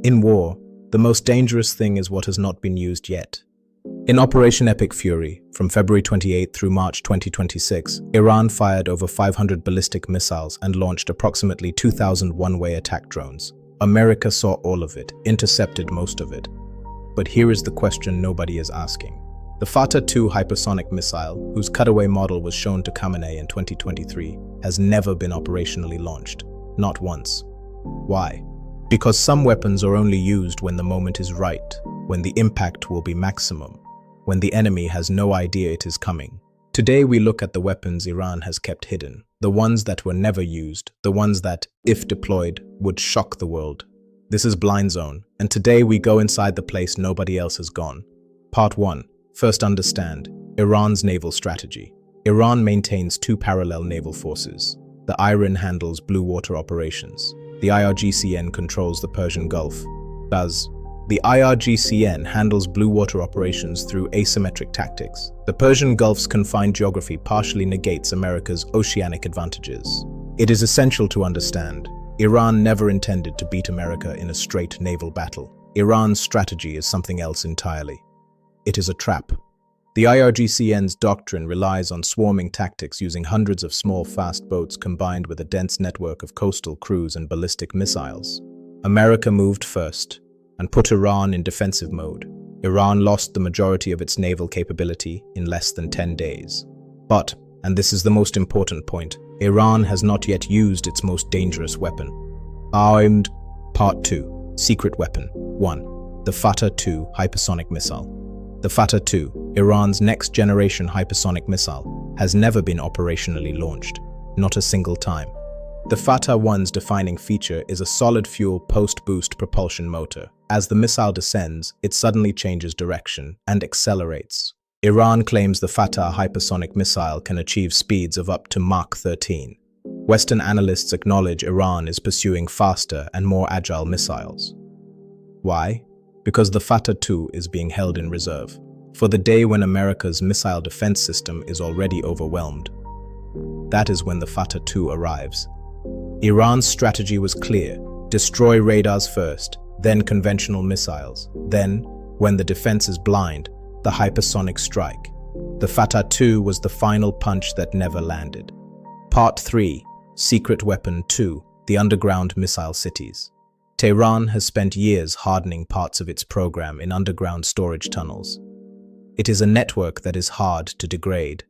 In war, the most dangerous thing is what has not been used yet. In Operation Epic Fury, from February 28 through March 2026, Iran fired over 500 ballistic missiles and launched approximately 2,000 one-way attack drones. America saw all of it, intercepted most of it. But here is the question nobody is asking. The Fatah-2 hypersonic missile, whose cutaway model was shown to Khamenei in 2023, has never been operationally launched. Not once. Why? Because some weapons are only used when the moment is right, when the impact will be maximum, when the enemy has no idea it is coming. Today we look at the weapons Iran has kept hidden, the ones that were never used, the ones that, if deployed, would shock the world. This is Blind Zone, and today we go inside the place nobody else has gone. Part 1. First, understand Iran's naval strategy. Iran maintains two parallel naval forces. The IRIN handles blue water operations. The IRGCN controls the Persian Gulf. The IRGCN handles blue water operations through asymmetric tactics. The Persian Gulf's confined geography partially negates America's oceanic advantages. It is essential to understand, Iran never intended to beat America in a straight naval battle. Iran's strategy is something else entirely. It is a trap. The IRGCN's doctrine relies on swarming tactics using hundreds of small, fast boats combined with a dense network of coastal crews and ballistic missiles. America moved first and put Iran in defensive mode. Iran lost the majority of its naval capability in less than 10 days. But, and this is the most important point, Iran has not yet used its most dangerous weapon. Armed. Part 2. Secret Weapon 1. The Fatah-2 hypersonic missile. The Fatah-2, Iran's next-generation hypersonic missile, has never been operationally launched, not a single time. The Fatah-1's defining feature is a solid-fuel post-boost propulsion motor. As the missile descends, it suddenly changes direction and accelerates. Iran claims the Fatah hypersonic missile can achieve speeds of up to Mach 13. Western analysts acknowledge Iran is pursuing faster and more agile missiles. Why? Because the Fatah-2 is being held in reserve, for the day when America's missile defense system is already overwhelmed. That is when the Fatah-2 arrives. Iran's strategy was clear: destroy radars first, then conventional missiles, then, when the defense is blind, the hypersonic strike. The Fatah-2 was the final punch that never landed. Part 3. Secret Weapon 2. The Underground Missile Cities. Tehran has spent years hardening parts of its program in underground storage tunnels. It is a network that is hard to degrade.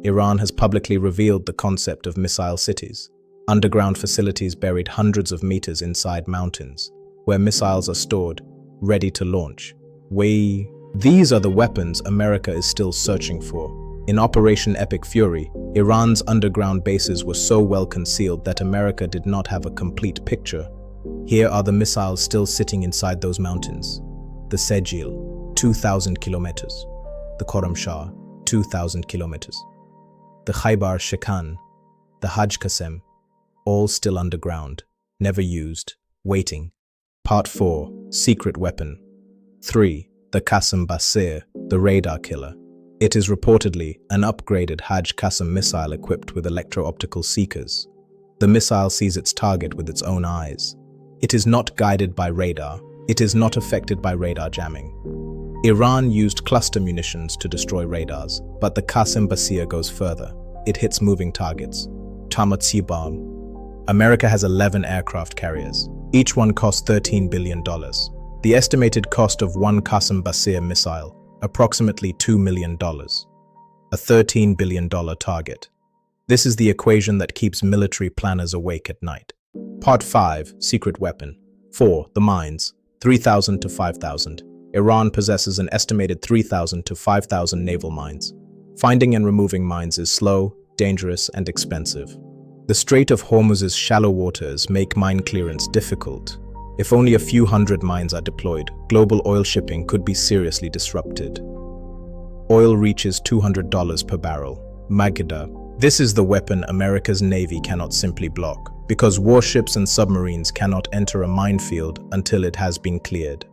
Iran has publicly revealed the concept of missile cities, underground facilities buried hundreds of meters inside mountains, where missiles are stored, ready to launch. These are the weapons America is still searching for. In Operation Epic Fury, Iran's underground bases were so well concealed that America did not have a complete picture. Here are the missiles still sitting inside those mountains. The Sejil, 2,000 kilometers. The Khorramshahr, 2,000 kilometers. The Khaybar Shekan, the Haj Qasem, all still underground, never used, waiting. Part 4. Secret Weapon 3. The Qasem Basir, the radar killer. It is reportedly an upgraded Haj Qasem missile equipped with electro-optical seekers. The missile sees its target with its own eyes. It is not guided by radar. It is not affected by radar jamming. Iran used cluster munitions to destroy radars, but the Qasem Basir goes further. It hits moving targets. Tamatsi bomb. America has 11 aircraft carriers. Each one costs $13 billion. The estimated cost of one Qasem Basir missile, approximately $2 million. A $13 billion target. This is the equation that keeps military planners awake at night. Part 5. Secret Weapon 4. The Mines 3,000 to 5,000. Iran possesses an estimated 3,000 to 5,000 naval mines. Finding and removing mines is slow, dangerous, and expensive. The Strait of Hormuz's shallow waters make mine clearance difficult. If only a few hundred mines are deployed, global oil shipping could be seriously disrupted. Oil reaches $200 per barrel. Magida. This is the weapon America's Navy cannot simply block, because warships and submarines cannot enter a minefield until it has been cleared.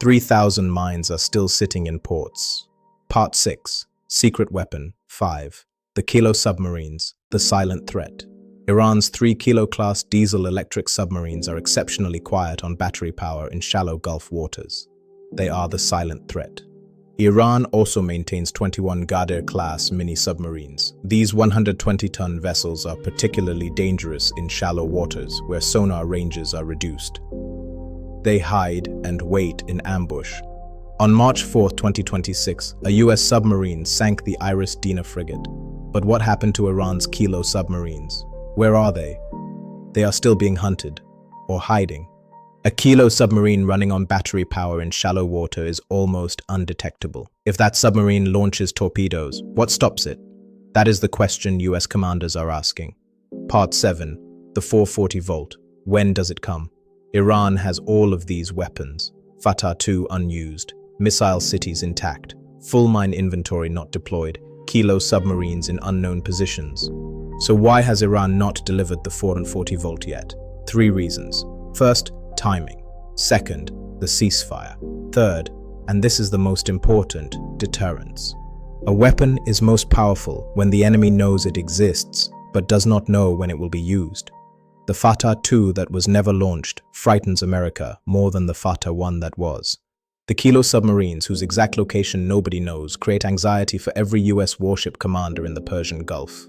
3,000 mines are still sitting in ports. Part 6. Secret Weapon 5. The Kilo submarines, the silent threat. Iran's 3 kilo class diesel-electric submarines are exceptionally quiet on battery power in shallow Gulf waters. They are the silent threat. Iran also maintains 21 Ghadir-class mini-submarines. These 120-ton vessels are particularly dangerous in shallow waters where sonar ranges are reduced. They hide and wait in ambush. On March 4, 2026, a US submarine sank the Iris Dina frigate. But what happened to Iran's Kilo submarines? Where are they? They are still being hunted, or hiding. A Kilo submarine running on battery power in shallow water is almost undetectable. If that submarine launches torpedoes, what stops it? That is the question US commanders are asking. Part 7. The 440 volt. When does it come? Iran has all of these weapons. Fatah 2 unused. Missile cities intact. Full mine inventory not deployed. Kilo submarines in unknown positions. So why has Iran not delivered the 440 volt yet? 3 reasons. First, timing. Second, the ceasefire. Third, and this is the most important, deterrence. A weapon is most powerful when the enemy knows it exists, but does not know when it will be used. The Fatah 2 that was never launched frightens America more than the Fatah 1 that was. The Kilo submarines, whose exact location nobody knows, create anxiety for every US warship commander in the Persian Gulf.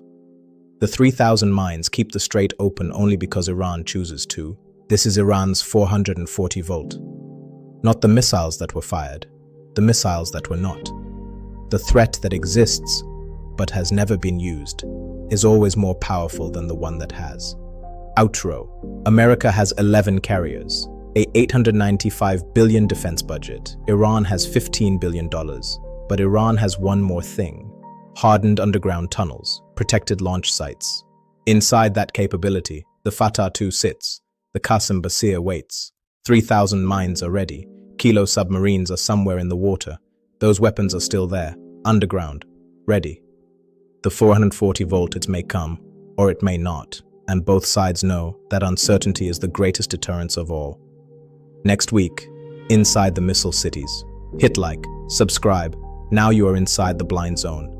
The 3,000 mines keep the strait open only because Iran chooses to. This is Iran's 440 volt. Not the missiles that were fired, the missiles that were not. The threat that exists, but has never been used, is always more powerful than the one that has. Outro. America has 11 carriers, a $895 billion defense budget. Iran has $15 billion. But Iran has one more thing. Hardened underground tunnels, protected launch sites. Inside that capability, the Fatah 2 sits. The Qasim Basir waits. 3,000 mines are ready. Kilo submarines are somewhere in the water. Those weapons are still there, underground, ready. The 440 volt, it may come, or it may not. And both sides know that uncertainty is the greatest deterrence of all. Next week, Inside the Missile Cities. Hit like, subscribe. Now you are inside the blind zone.